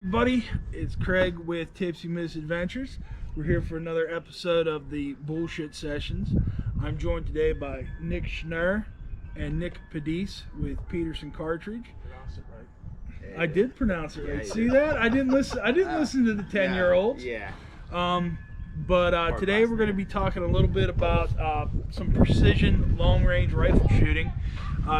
Buddy, it's Craig with Tipsy Misadventures. We're here for another episode of the Bullshit Sessions. I'm joined today by Nick Schnur and Nick Padice with Peterson Cartridge. Pronounce it right. I did pronounce it right. Yeah, See that? I didn't listen to the 10-year-olds. Yeah. But today we're going to be talking a little bit about some precision long-range rifle shooting.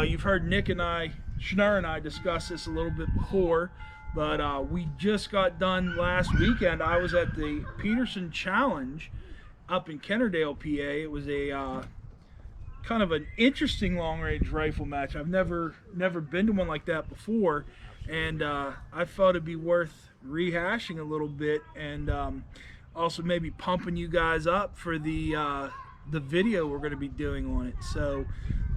You've heard Nick and I, Schnur and I, discuss this a little bit before, but we just got done last weekend. I was at the Peterson Challenge up in Kennerdale, PA. It was a kind of an interesting long-range rifle match. I've never been to one like that before, and I thought it'd be worth rehashing a little bit and also maybe pumping you guys up for the video we're going to be doing on it. So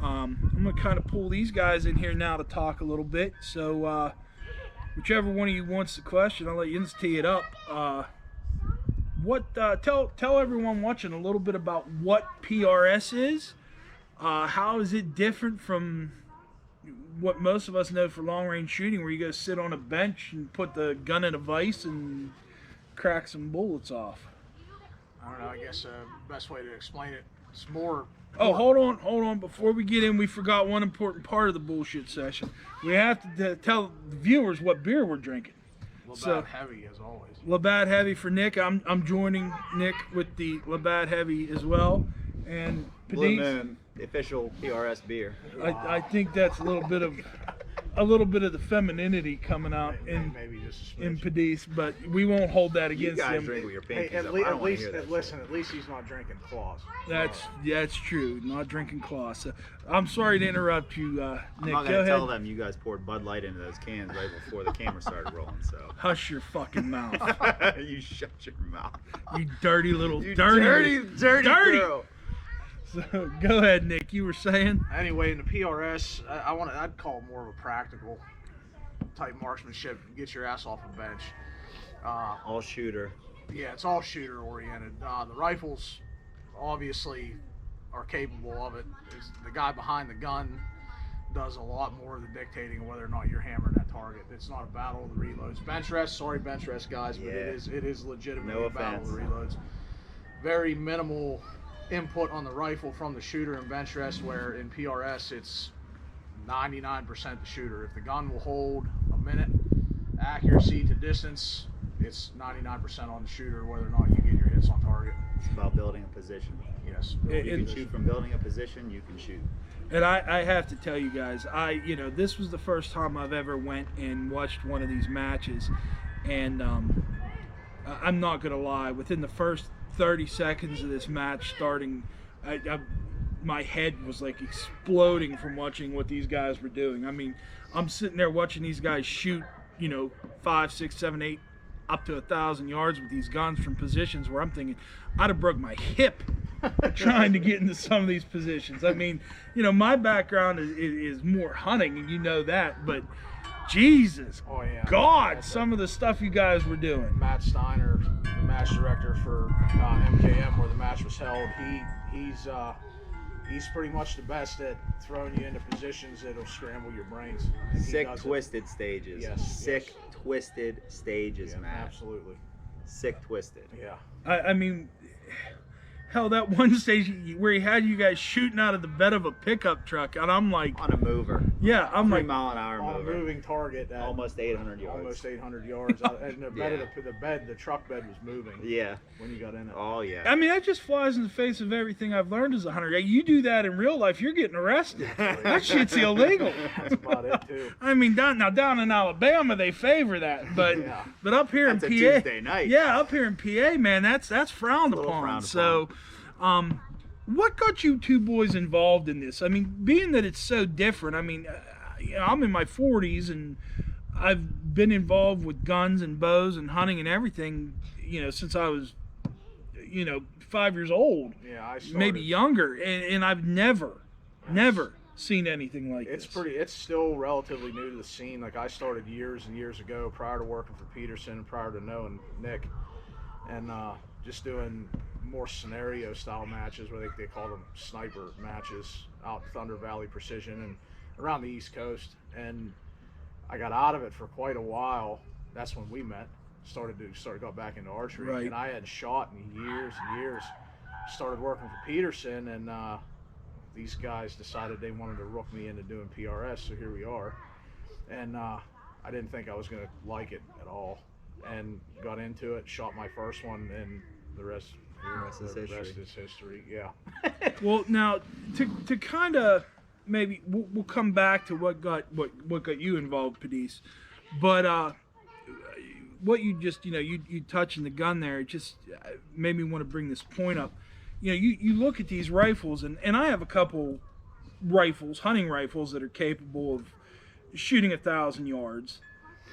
I'm going to kind of pull these guys in here now to talk a little bit. So whichever one of you wants the question, I'll let you tee it up. Tell everyone watching a little bit about what PRS is. How is it different from what most of us know for long-range shooting, where you go sit on a bench and put the gun in a vise and crack some bullets off? I don't know. I guess the best way to explain it, it's more. Oh, hold on. Before we get in, we forgot one important part of the bullshit session. We have to tell the viewers what beer we're drinking. Labatt Heavy, as always. Labatt Heavy for Nick. I'm joining Nick with the Labatt Heavy as well. And Blue Padice, Moon, the official PRS beer. I think that's a little bit of the femininity coming out Maybe just a in smidge. Padice, but we won't hold that You against guys him. drink with your Hey, pinkies at, up. le- I don't at wanna least, hear that listen. At least he's not drinking claws. That's true. Not drinking claws. So, I'm sorry to interrupt you, Nick. I'm not Go gonna tell ahead. them you guys poured Bud Light into those cans right before the camera started rolling. So Hush your fucking mouth. you shut your mouth. You dirty little You dirty. dirty girl. So, go ahead, Nick. You were saying? Anyway, in the PRS, I'd call it more of a practical type marksmanship. Get your ass off a bench. All shooter. Yeah, it's all shooter oriented. The rifles obviously are capable of it. The guy behind the gun does a lot more of the dictating of whether or not you're hammering that target. It's not a battle of the reloads. Bench rest, sorry bench rest guys, but Yeah. it is legitimately No a battle of the offense. reloads. Very minimal input on the rifle from the shooter in bench rest, where in PRS it's 99% the shooter. If the gun will hold a minute, accuracy to distance, it's 99% on the shooter, whether or not you get your hits on target. It's about building a position. Yes. You can shoot from building a position. You can shoot. And I have to tell you guys, this was the first time I've ever went and watched one of these matches, and I'm not gonna lie. Within the first 30 seconds of this match starting, my head was like exploding from watching what these guys were doing. I mean, I'm sitting there watching these guys shoot, 5, 6, 7, 8, up to 1,000 yards with these guns from positions where I'm thinking I'd have broke my hip trying to get into some of these positions. I mean, my background is more hunting, and you know that, but Jesus, Oh, yeah. God, That's some of the stuff you guys were doing. Matt Steiner, the match director for MKM, where the match was held, he's pretty much the best at throwing you into positions that'll scramble your brains. And he Sick does it. twisted stages. Yes, Sick twisted stages, Yeah, man. absolutely. Sick twisted. Yeah. I mean, hell, that one stage where he had you guys shooting out of the bed of a pickup truck, and I'm like, On a mover. yeah, I'm 3 like, mile an hour On a mover. moving target at Almost 800 yards. almost 800 yards. And the bed, Yeah. the truck bed was moving Yeah. when you got in it. Oh yeah. I mean, that just flies in the face of everything I've learned as a hunter. You do that in real life, you're getting arrested. That shit's illegal. That's about it, too. I mean, down in Alabama, they favor that, but Yeah. but up here That's a in PA, Tuesday night. yeah, up here in PA, man, that's frowned A little upon. frowned So, what got you two boys involved in this? I mean, being that it's so different. I mean, I'm in my 40s and I've been involved with guns and bows and hunting and everything, since I was, 5 years old, Yeah, I started. maybe younger, and I've never seen anything like this. It's still relatively new to the scene. Like, I started years and years ago prior to working for Peterson, prior to knowing Nick, and just doing more scenario style matches, where they call them sniper matches, out in Thunder Valley Precision and around the East Coast. And I got out of it for quite a while, that's when we met. Started got back into archery, Right. and I hadn't shot in years and years. Started working for Peterson, and these guys decided they wanted to rook me into doing PRS, so here we are. And I didn't think I was going to like it at all, and got into it, shot my first one, and the rest is history. Yeah. Well, now to kind of maybe we'll come back to what got you involved, Padice, but what you just you touching the gun there, it just made me want to bring this point up. You look at these rifles, and I have a couple rifles, hunting rifles, that are capable of shooting 1,000 yards.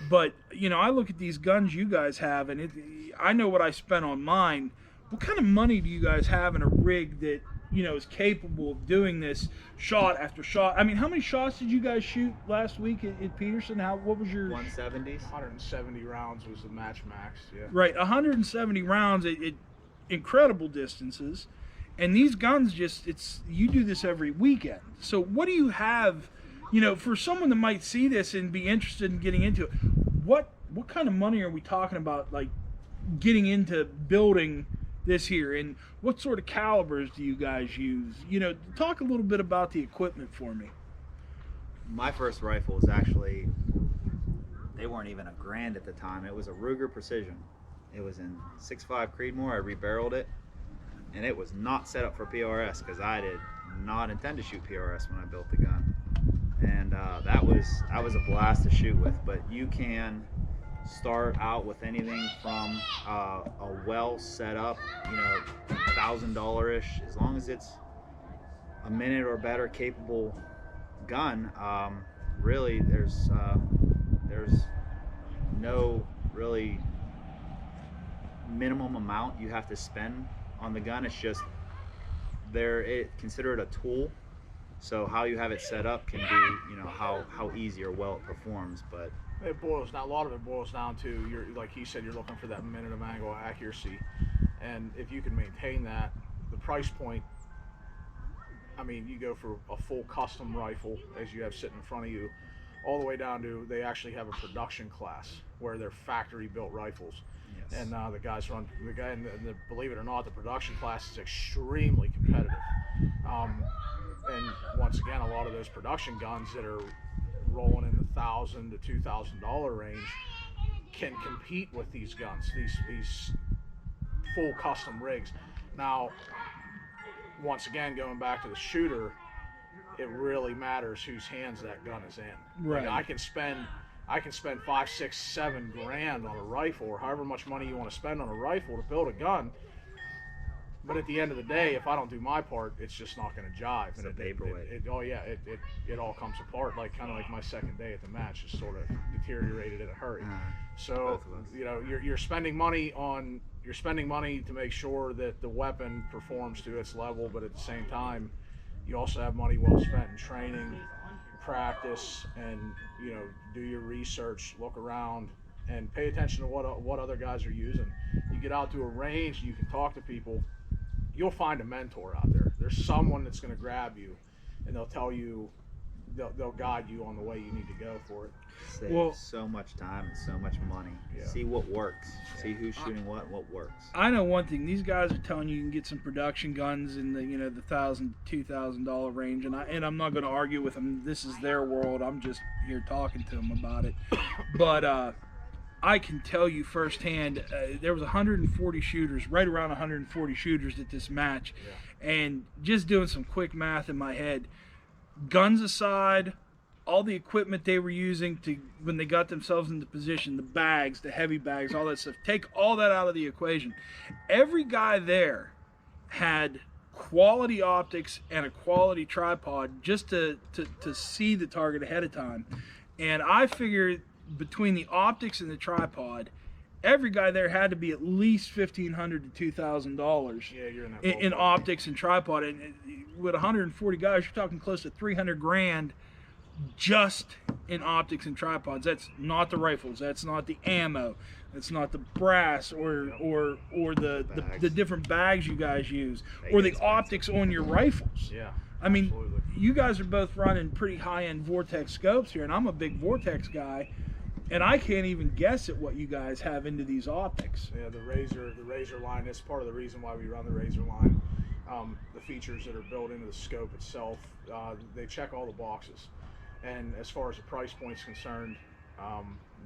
But I look at these guns you guys have, and I know what I spent on mine. What kind of money do you guys have in a rig that is capable of doing this shot after shot? I mean, how many shots did you guys shoot last week at Peterson? What was your 170s? 170 rounds was the match max. Yeah. Right, 170 rounds at incredible distances, and these guns you do this every weekend. So what do you have? For someone that might see this and be interested in getting into it, what kind of money are we talking about, like getting into building this here, and what sort of calibers do you guys use? Talk a little bit about the equipment for me. My first rifle was actually, they weren't even $1,000 at the time. It was a Ruger Precision. It was in 6.5 Creedmoor. I rebarreled it, and it was not set up for PRS because I did not intend to shoot PRS when I built the gun. And that was a blast to shoot with. But you can start out with anything from a well set up, $1,000-ish, as long as it's a minute or better capable gun. Really, there's no really minimum amount you have to spend on the gun. It's just consider it a tool. So how you have it set up can be, how easy or well it performs. But a lot of it boils down to like he said, you're looking for that minute of angle accuracy, and if you can maintain that, the price point. I mean, you go for a full custom rifle, as you have sitting in front of you, all the way down to they actually have a production class where they're factory built rifles. yes. And believe it or not, the production class is extremely competitive. And once again, a lot of those production guns that are rolling in the $1,000 to $2,000 range can compete with these guns, these full custom rigs. Now, once again, going back to the shooter, it really matters whose hands that gun is in. Right. Like I can spend $5, $6, $7 grand on a rifle, or however much money you want to spend on a rifle to build a gun. But at the end of the day, if I don't do my part, it's just not going to jive. It's a paperweight. It all comes apart. Kind of like my second day at the match, just sort of deteriorated in a hurry. So you're spending money to make sure that the weapon performs to its level, but at the same time, you also have money well spent in training, practice, and do your research, look around, and pay attention to what other guys are using. You get out to a range, you can talk to people. You'll find a mentor out there. There's someone that's going to grab you, and they'll tell you, they'll guide you on the way you need to go for it. Save so much time and so much money. Yeah. See what works. See who's shooting what works. I know one thing. These guys are telling you can get some production guns in the the $1,000 to $2,000 range, and I'm not going to argue with them. This is their world. I'm just here talking to them about it. But I can tell you firsthand, there was 140 shooters, right around 140 shooters at this match. Yeah. And just doing some quick math in my head, guns aside, all the equipment they were using when they got themselves into position, the bags, the heavy bags, all that stuff, take all that out of the equation. Every guy there had quality optics and a quality tripod just to see the target ahead of time. And I figured between the optics and the tripod, every guy there had to be at least $1,500 to $2,000 You're in that in ballpark. optics and tripod. And with 140 guys, you're talking close to 300 grand just in optics and tripods. That's not the rifles. That's not the ammo. That's not the brass or the different bags you guys use, or the optics on your rifles. Yeah. I mean, absolutely. you guys are both running pretty high-end Vortex scopes here, and I'm a big Vortex guy. And I can't even guess at what you guys have into these optics. Yeah, the razor line is part of the reason why we run the razor line. The features that are built into the scope itself, they check all the boxes. And as far as the price point's concerned,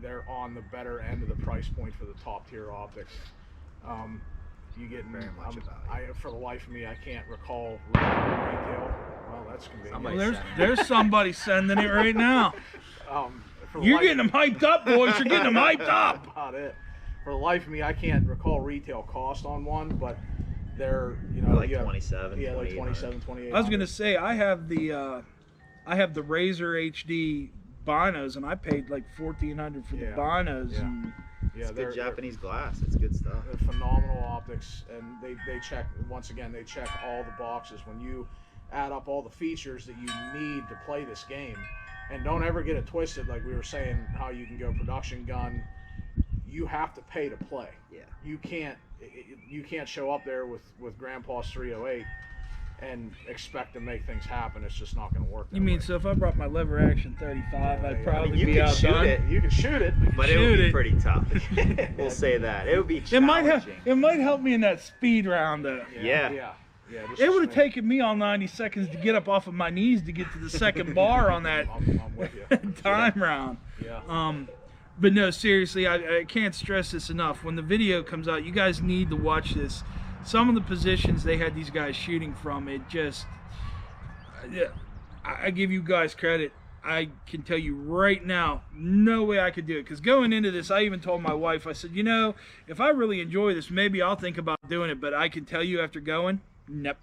they're on the better end of the price point for the top tier optics. You get very much about for the life of me, I can't recall retail. Well, that's convenient. Well, there's somebody sending it right now. You're getting them hyped up, boys. You're getting them hyped up. About it. For the life of me, I can't recall retail cost on one, but they're, you know, like 27. Yeah, like 27, 28. I was gonna say I have the Razor HD binos, and I paid like $1,400 for the binos. Yeah. And It's good Japanese glass. It's good stuff. They're phenomenal optics, and they check, once again, they check all the boxes. When you add up all the features that you need to play this game, and don't ever get it twisted, like we were saying, how you can go production gun, you have to pay to play. Yeah. You can't show up there with Grandpa's 308 and expect to make things happen. It's just not going to work. You mean, so if I brought my lever action 35, I'd probably you be could outdone? shoot it. You can shoot it, But it would be pretty tough. We'll say that. It would be challenging. It might help me in that speed round, though. Yeah. It would have taken me all 90 seconds to get up off of my knees to get to the second bar on that I'm with you. time round. Yeah. But no, seriously, I can't stress this enough. When the video comes out, you guys need to watch this. Some of the positions they had these guys shooting from, it just, I give you guys credit. I can tell you right now, no way I could do it. Because going into this, I even told my wife, I said, you know, if I really enjoy this, maybe I'll think about doing it. But I can tell you after going, nope.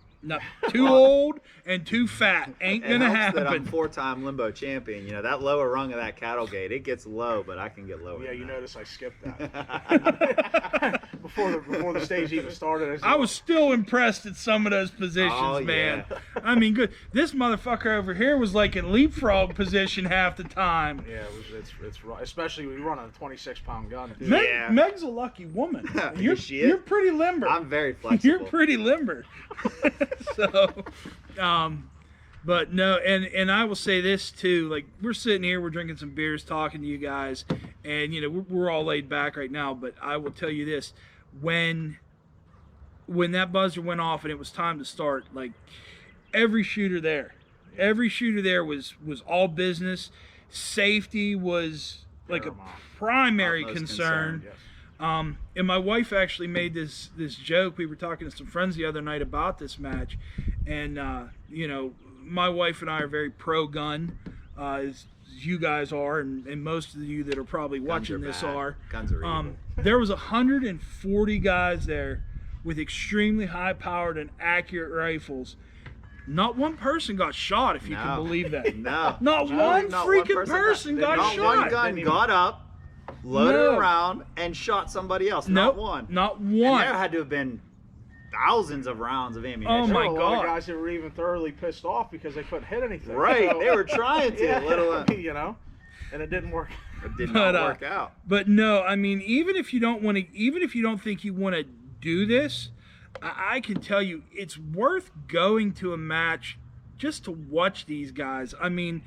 Too old and too fat. Ain't gonna happen. That I'm 4-time limbo champion. You know, that lower rung of that cattle gate, it gets low, but I can get lower. Yeah, than you that. notice I skipped that. before the stage even started. I was still impressed at some of those positions, man. Yeah. I mean, good. This motherfucker over here was like in leapfrog position half the time. Yeah, it's especially when you run on a 26-pound gun. Meg's a lucky woman. You're pretty limber. I'm very flexible. You're pretty limber. So, but no, and I will say this too. Like, we're sitting here, we're drinking some beers, talking to you guys, and you know we're all laid back right now. But I will tell you this: when that buzzer went off and it was time to start, like every shooter there was all business. Safety was like a primary concern. Yes. And my wife actually made this joke. We were talking to some friends the other night about this match, and you know, my wife and I are very pro-gun, as you guys are, and most of you that are probably watching this are. Guns are evil. There was 140 guys there with extremely high-powered and accurate rifles. Not one person got shot, if you can believe that. No. Not one freaking person got shot. Not one gun got up, loaded around, and shot somebody else. Not one. Not one. And there had to have been thousands of rounds of ammunition. Oh my There were a lot God. of guys that were even thoroughly pissed off because they couldn't hit anything. Right, So, they were trying to, let alone. you know, and it didn't work. It did not work out. But no, I mean, even if you don't think you want to do this, I can tell you it's worth going to a match just to watch these guys. I mean,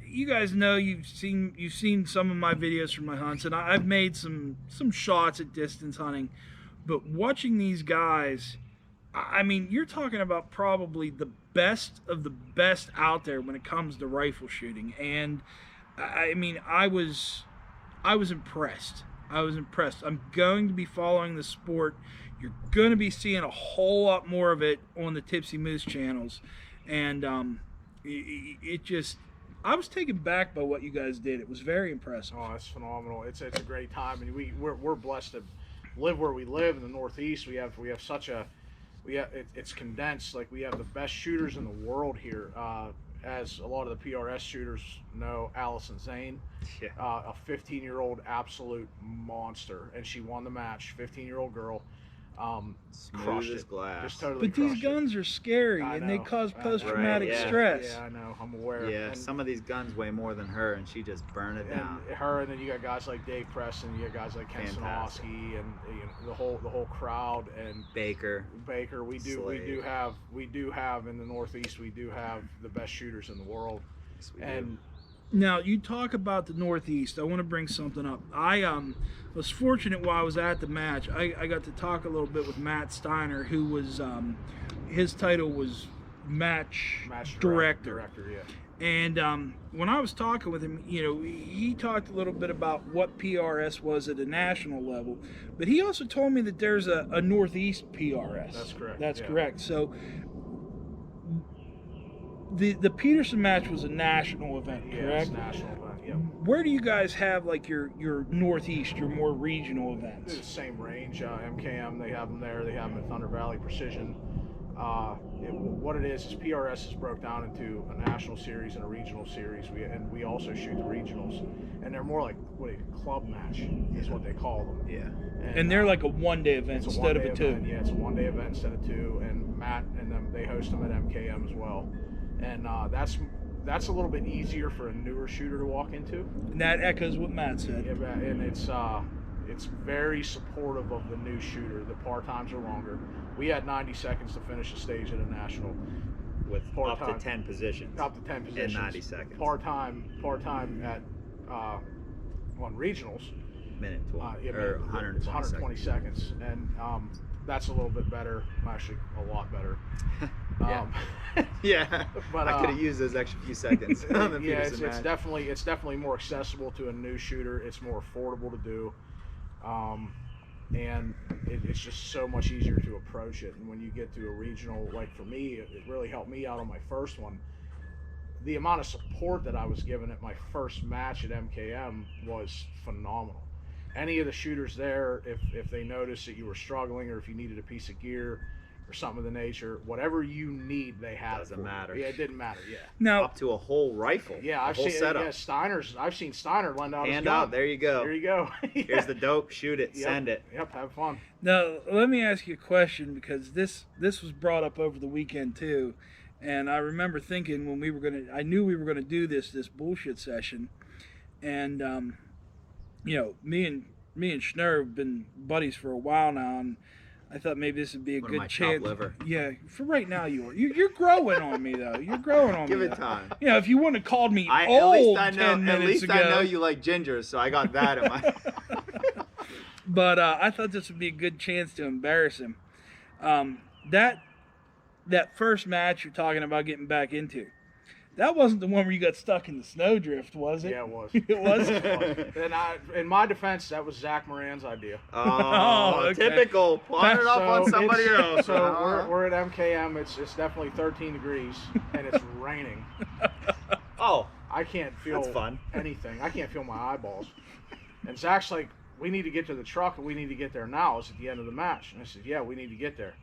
you guys know, you've seen some of my videos from my hunts, and I've made some shots at distance hunting. But watching these guys, I mean, you're talking about probably the best of the best out there when it comes to rifle shooting. And I mean, I was impressed. I'm going to be following the sport. You're going to be seeing a whole lot more of it on the Tipsy Moose channels. And it just, I was taken back by what you guys did. It was very impressive. Oh, it's phenomenal. It's a great time, and we're blessed to live where we live in the Northeast. We have such a it's condensed. Like, we have the best shooters in the world here. As a lot of the PRS shooters know, Allison Zane, a 15-year-old absolute monster, and she won the match. 15-year-old girl. Crushed Smooth as it. glass. Just totally But these crushed guns are scary, I and they know. cause Right, post-traumatic yeah. stress. Yeah, I know. I'm aware. Yeah, And, some of these guns weigh more than her, and she just burned it down. and her, and then you got guys like Dave Preston, you got guys like Ken Fantastic. Sanofsky, and the whole crowd, and Baker. we do have in the Northeast, we do have the best shooters in the world. Yes, we And Now, you talk about the Northeast. I want to bring something up. I was fortunate while I was at the match. I got to talk a little bit with Matt Steiner, who was his title was match director. Yeah. And when I was talking with him, he talked a little bit about what PRS was at a national level, but he also told me that there's a Northeast PRS. That's correct. That's yeah. correct. So the Peterson match was a national event, Yeah, correct? it's a national event. Yep. Where do you guys have like your Northeast, your more regional It's events? the same range. MKM, they have them there. They have them at Thunder Valley Precision. What it is PRS is broke down into a national series and a regional series. We also shoot the regionals, and they're more like club match is what they call them. Yeah. And they're like a one-day event it's a instead of one-day a two. event. Yeah, it's a one-day event instead of two. And Matt and them, they host them at MKM as well. And that's a little bit easier for a newer shooter to walk into. And that echoes what Matt said. Yeah, and it's very supportive of the new shooter. The par times are longer. We had 90 seconds to finish a stage at a national. With Par up time. to 10 positions. Up to 10 positions. In 90 seconds. Par time at on regionals. Minute 12. Yeah, or it's 120 seconds. And that's a little bit better. Actually, a lot better. Yeah. Yeah. But I could have used those extra few seconds. On the yeah, Peterson it's match. definitely more accessible to a new shooter. It's more affordable to do. And it's just so much easier to approach it. And when you get to a regional, like for me, it really helped me out on my first one. The amount of support that I was given at my first match at MKM was phenomenal. Any of the shooters there, if they noticed that you were struggling or if you needed a piece of gear or something of the nature, whatever you need, they had. Doesn't matter. Yeah, it didn't matter. Yeah. Now, Up to a whole rifle. Yeah, I've seen setup. Yeah, I've seen Steiner lend out his Hand gun. out. There you go. There you go. Yeah. Here's the dope. Shoot it. Yep. Send it. Yep. Have fun. now let me ask you a question, because this was brought up over the weekend too, and I remember thinking when I knew we were gonna do this bullshit session, and me and Schnur have been buddies for a while now, and I thought maybe this would be a One of good my chance. chopped liver. Yeah, for right now you are. You're growing on me though. You're growing on Give me. it time. If you wouldn't have called me At old least I know. 10 At minutes least ago, I know you like ginger, so I got that in my. but I thought this would be a good chance to embarrass him. That first match you're talking about getting back into, that wasn't the one where you got stuck in the snowdrift, was it? Yeah, it was. It was. And in my defense, that was Zach Moran's idea. Oh, okay. typical. Pawn it off on somebody else. So we're at MKM. It's definitely 13 degrees and it's raining. Oh, I can't feel That's fun. anything. I can't feel my eyeballs. And Zach's like, we need to get to the truck and we need to get there now. It's at the end of the match. And I said, yeah, we need to get there.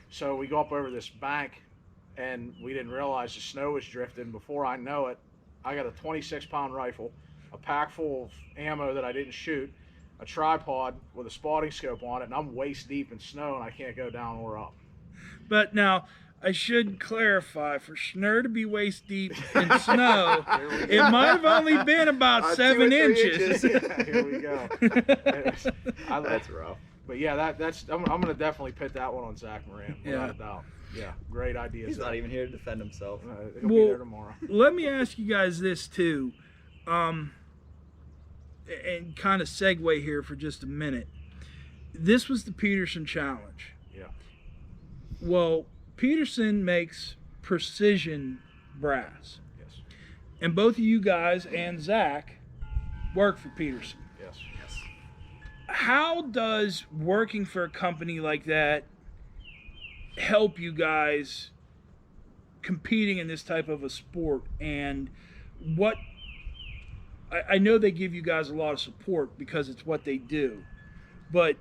So we go up over this bank and we didn't realize the snow was drifting. Before I know it, I got a 26-pound rifle, a pack full of ammo that I didn't shoot, a tripod with a spotting scope on it, and I'm waist deep in snow and I can't go down or up. But now, I should clarify, for Schnur to be waist deep in snow, it might have only been about 7 inches. Yeah, here we go. That's rough. But yeah, I'm going to definitely pit that one on Zach Moran, without Yeah. a doubt. Yeah, great idea. He's Zach. not even here to defend himself. He'll be there tomorrow. Let me ask you guys this too, and kind of segue here for just a minute. This was the Peterson Challenge. Yeah. Well, Peterson makes precision brass, Yes. and both of you guys and Zach work for Peterson. Yes. How does working for a company like that help you guys competing in this type of a sport? And what I know they give you guys a lot of support because it's what they do, but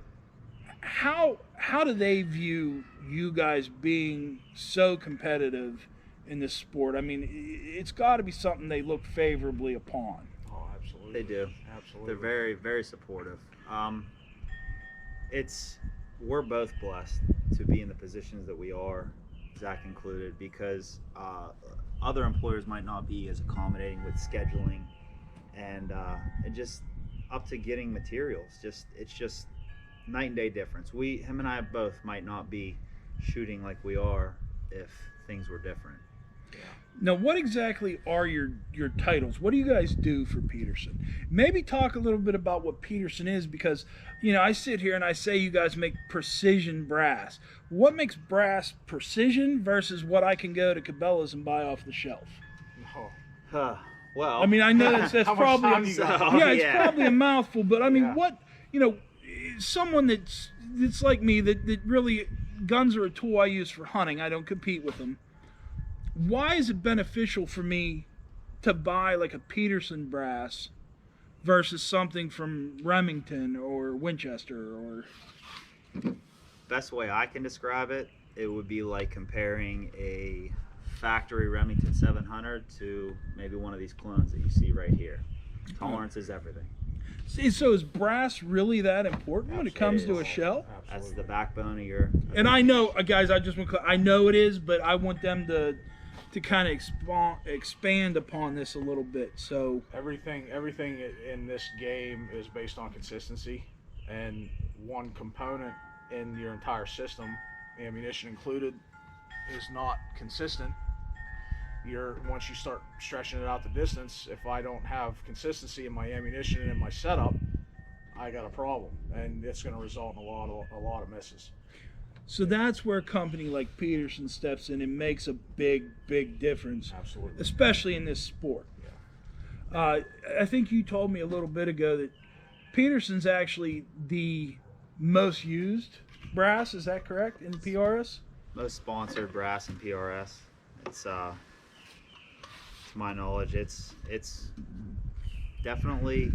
how do they view you guys being so competitive in this sport? I mean, it's got to be something they look favorably upon. Oh, absolutely. They do. Absolutely. They're very, very supportive. We're both blessed to be in the positions that we are, Zach included, because other employers might not be as accommodating with scheduling and just up to getting materials. It's just night and day difference. Him and I both might not be shooting like we are if things were different. Yeah. Now, what exactly are your titles? What do you guys do for Peterson? Maybe talk a little bit about what Peterson is, because I sit here and I say you guys make precision brass. What makes brass precision versus what I can go to Cabela's and buy off the shelf? No. Well, I mean, I know that's How much probably time you got? yeah, it's probably a mouthful, but I mean, Yeah. what someone that's like me that really, guns are a tool I use for hunting. I don't compete with them. Why is it beneficial for me to buy like a Peterson brass versus something from Remington or Winchester? Or best way I can describe it, it would be like comparing a factory Remington 700 to maybe one of these clones that you see right here. Tolerance is everything. See, so is brass really that important when it comes to a shell? That's the backbone of your. And I know, guys, I know it is, but I want them to kind of expand upon this a little bit. So Everything in this game is based on consistency, and one component in your entire system, ammunition included, is not consistent. Once you start stretching it out the distance, if I don't have consistency in my ammunition and in my setup, I got a problem, and it's going to result in a lot of misses. So that's where a company like Peterson steps in and makes a big difference. Absolutely. Especially in this sport. Yeah. I think you told me a little bit ago that Peterson's actually the most used brass. Is that correct in PRS? Most sponsored brass in PRS. It's to my knowledge, it's definitely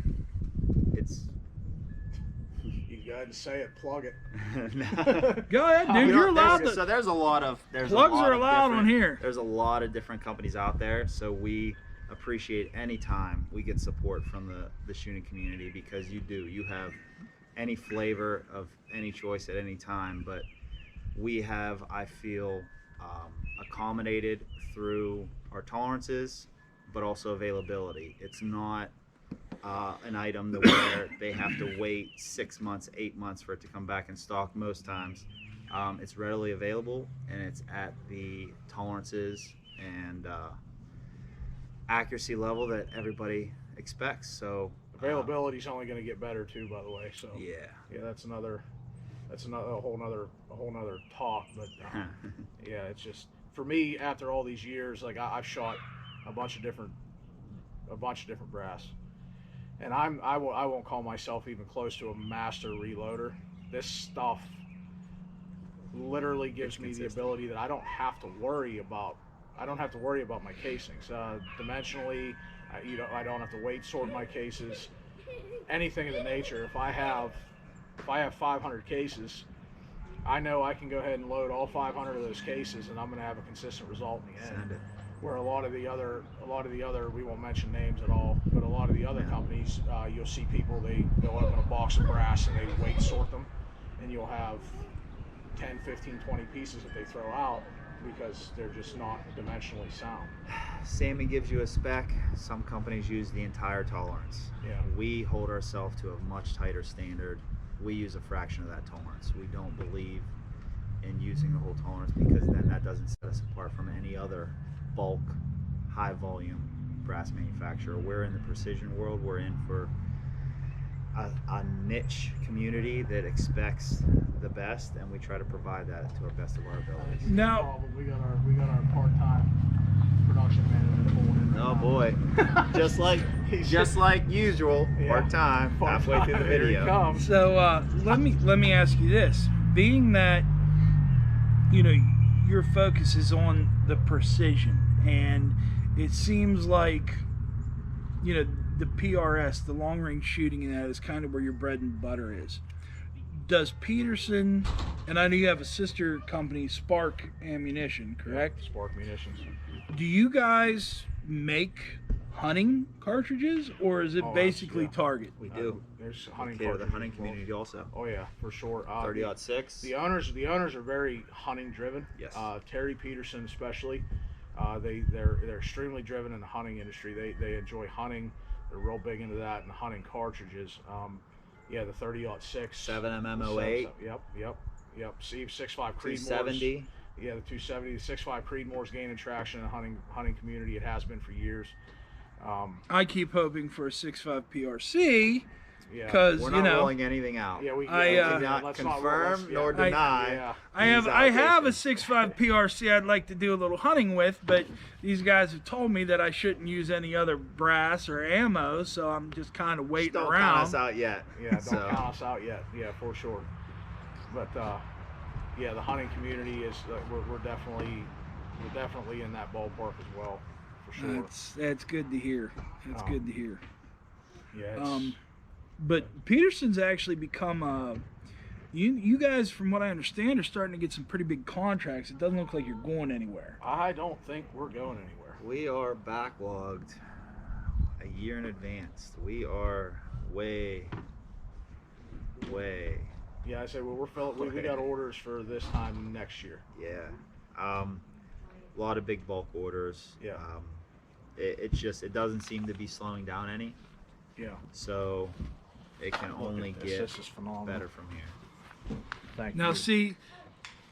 You go ahead and say it. Plug it. Go ahead, dude. You're allowed to. So there's a lot of Plugs are allowed on here. There's a lot of different companies out there, so we appreciate any time we get support from the shooting community, because you have any flavor of any choice at any time, but we have, I feel, accommodated through our tolerances, but also availability. It's not an item where they have to wait 6 months, 8 months for it to come back in stock. Most times it's readily available, and it's at the tolerances and accuracy level that everybody expects. So Availability is only going to get better too, by the way. So yeah, that's another a whole nother talk. But yeah, it's just, for me, after all these years, like I've shot a bunch of different brass, and I won't call myself even close to a master reloader. This stuff literally gives me the ability that I don't have to worry about my casings. Dimensionally, I don't have to weight sort my cases, anything of the nature. If I have 500 cases, I know I can go ahead and load all 500 of those cases, and I'm going to have a consistent result in the end. send it. Where a lot of the other, we won't mention names at all, but a lot of the other companies, you'll see people, they'll open a box of brass and they weight sort them, and you'll have 10, 15, 20 pieces that they throw out because they're just not dimensionally sound. Sammy gives you a spec. Some companies use the entire tolerance. Yeah. We hold ourselves to a much tighter standard. We use a fraction of that tolerance. We don't believe in using the whole tolerance, because then that doesn't set us apart from any other bulk, high volume brass manufacturer. We're in the precision world. We're in for a niche community that expects the best, and we try to provide that to our best of our abilities. Now, we got our part-time production manager pulling in. Oh boy, just like usual, Yeah. part-time, halfway through the Here he video. comes. so let me ask you this: being that your focus is on the precision, and it seems like the PRS, the long range shooting, and that is kind of where your bread and butter is. Does Peterson, and I know you have a sister company, Spark Ammunition, correct? Spark Munitions. Do you guys make hunting cartridges, or is it Oh, basically yeah. Target? We do. There's We hunting cater to the cartridges hunting as well. community also. Oh yeah, for sure. 30-06. The owners are very hunting driven. Yes. Terry Peterson especially. They're extremely driven in the hunting industry. They enjoy hunting. They're real big into that, and hunting cartridges. Yeah, the 30-06. 7mm08. Yep. See, 6.5 Creedmoors. 270. Yeah, the 270, the 6.5 Creedmoor's gaining traction in the hunting community. It has been for years. I keep hoping for a 6.5 PRC Yeah, because We're not rolling anything out. yeah, we cannot let's confirm let's- nor deny. Yeah. I have a allegations. 6.5 PRC I'd like to do a little hunting with, but these guys have told me that I shouldn't use any other brass or ammo, so I'm just kind of waiting Just don't around. count us out yet. Yeah, don't count us out yet. Yeah, for sure. But yeah, the hunting community is we're definitely in that ballpark as well, for sure. That's good to hear. That's good to hear. Yeah. It's, But Peterson's actually become you guys, from what I understand, are starting to get some pretty big contracts. It doesn't look like you're going anywhere. I don't think we're going anywhere. We are backlogged a year in advance. We are way. Yeah, I say we're filling. We got orders for this time next year. Yeah. A lot of big bulk orders. Yeah. It's just, it doesn't seem to be slowing down any. Yeah. So it can only get This is phenomenal. better from here. Thank Now, you. see,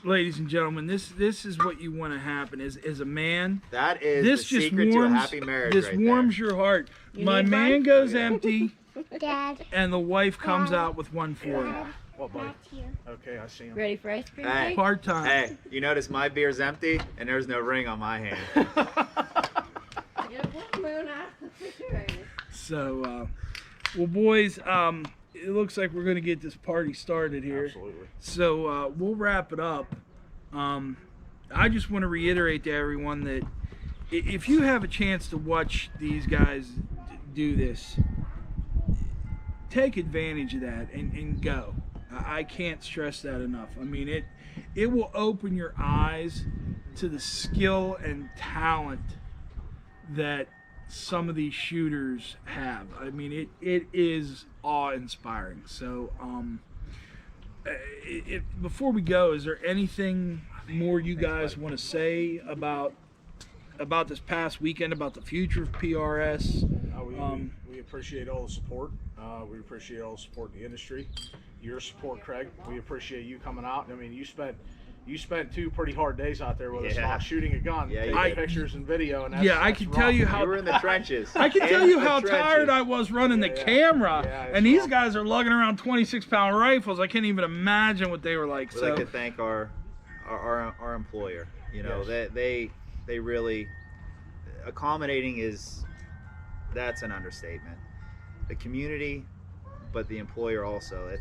ladies and gentlemen, this is what you want to happen. As a man, That is this the just secret warms to a happy marriage. this right warms there. your heart. My need man one? goes Yeah. empty, Dad, and the wife comes out with one for him. What, buddy? back to you. Okay, I see him. Ready for ice cream? Hey. cake? Part time. Hey, you notice my beer's empty and there's no ring on my hand. Get a full moon out of the refrigerator. So, well, boys, it looks like we're going to get this party started here. Absolutely. So we'll wrap it up. I just want to reiterate to everyone that if you have a chance to watch these guys do this, take advantage of that and go. I can't stress that enough. I mean, it will open your eyes to the skill and talent that some of these shooters have. I mean, it is awe-inspiring. So, before we go, is there anything more you guys want to say about this past weekend, about the future of PRS? We appreciate all the support. We appreciate all the support in the industry. Your support, Craig. We appreciate you coming out. I mean, you spent 2 pretty hard days out there with us, Yeah. not shooting a gun, Yeah, you taking did. pictures and video. And I can tell you how You were in the trenches. I can tell In you the how trenches. tired I was running the Yeah. camera, Yeah, and it's these rough. guys are lugging around 26-pound rifles. I can't even imagine what they were like. We'd So, like to thank our employer. You know, Yes. they really, accommodating that's an understatement. The community, but the employer also.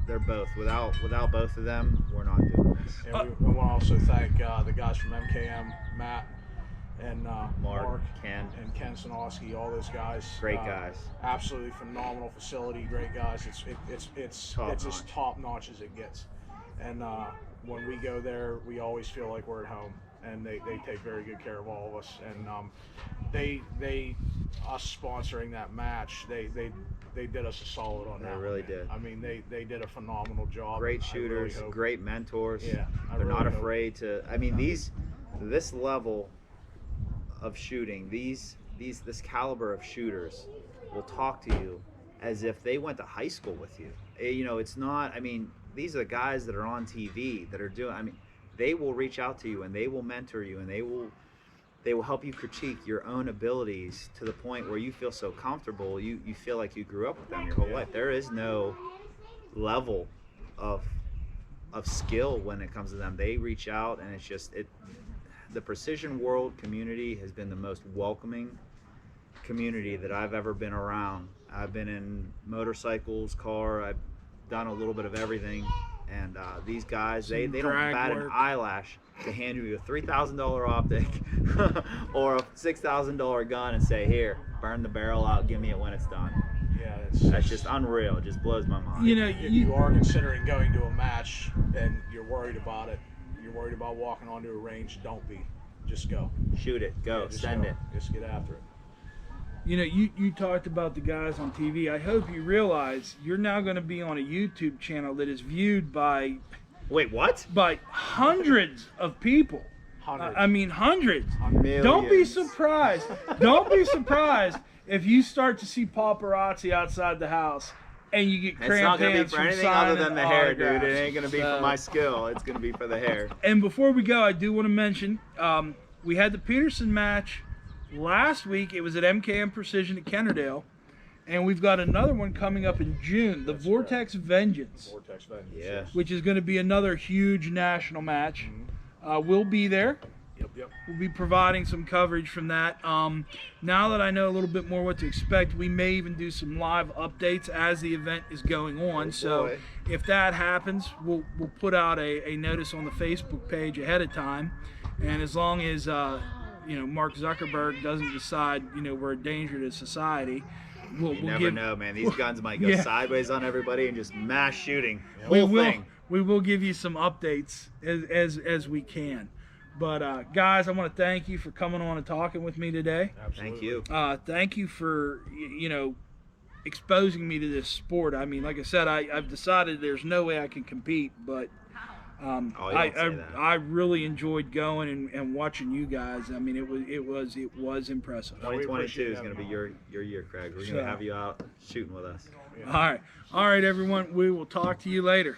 They're both. Without both of them, we're not doing this. And we want to also thank the guys from MKM, Matt, and Mark, Ken, and Ken Sanowski, all those guys. great guys. Absolutely phenomenal facility, great guys. It's Top as notch. top notch as it gets. And when we go there, we always feel like we're at home. And they take very good care of all of us. And us sponsoring that match, they did us a solid on They that. really one, man. did. I mean, they did a phenomenal job. Great I really shooters, hope- great mentors. Yeah, I They're really not hope- afraid to. I mean, this level of shooting, this caliber of shooters will talk to you as if they went to high school with you. You know, it's not. I mean, these are the guys that are on TV that are doing. I mean, they will reach out to you and they will mentor you and they will help you critique your own abilities to the point where you feel so comfortable. You feel like you grew up with them your whole life. There is no level of skill when it comes to them. They reach out and it's just the Precision World community has been the most welcoming community that I've ever been around. I've been in motorcycles, car, I've done a little bit of everything, and these guys, they don't drag bat an work. eyelash to hand you a $3,000 optic or a $6,000 gun and say, here, burn the barrel out, give me it when it's done. Yeah, That's just unreal. It just blows my mind. you know, If you are considering going to a match and you're worried about it, you're worried about walking onto a range, don't be. Just go. Shoot it, go, Yeah, just send go. it. Just get after it. You know, you talked about the guys on TV. I hope you realize you're now going to be on a YouTube channel that is viewed by Wait, what? hundreds of people. Hundreds. I mean, hundreds. Millions. Don't be surprised. Don't be surprised if you start to see paparazzi outside the house And you get It's not cramped gonna be hands for from anything other signing than the hair, dude. It autographs. ain't gonna be So- for my skill. It's gonna be for the hair. And before we go, I do want to mention we had the Peterson match last week. It was at MKM Precision at Kennerdale, and we've got another one coming up in June, the Vortex Vengeance, Vortex Vengeance. Yeah. which is going to be another huge national match. We'll be there. Yep. We'll be providing some coverage from that. Now that I know a little bit more what to expect, we may even do some live updates as the event is going on. So boy. if that happens, we'll put out a notice on the Facebook page ahead of time. And as long as Mark Zuckerberg doesn't decide we're a danger to society, we'll You give, never know, man. These guns might go Yeah. sideways on everybody and just mass shooting. we Whole will thing. we will give you some updates as we can. But guys, I want to thank you for coming on and talking with me today. Thank you. Thank you for exposing me to this sport. I mean, like I said, I've decided there's no way I can compete, but Oh, you don't say that. I really enjoyed going and watching you guys. I mean, it was impressive. No, we 2022 appreciate is going to be your year, Craig. We're going So- to have you out shooting with us. All right, everyone. We will talk to you later.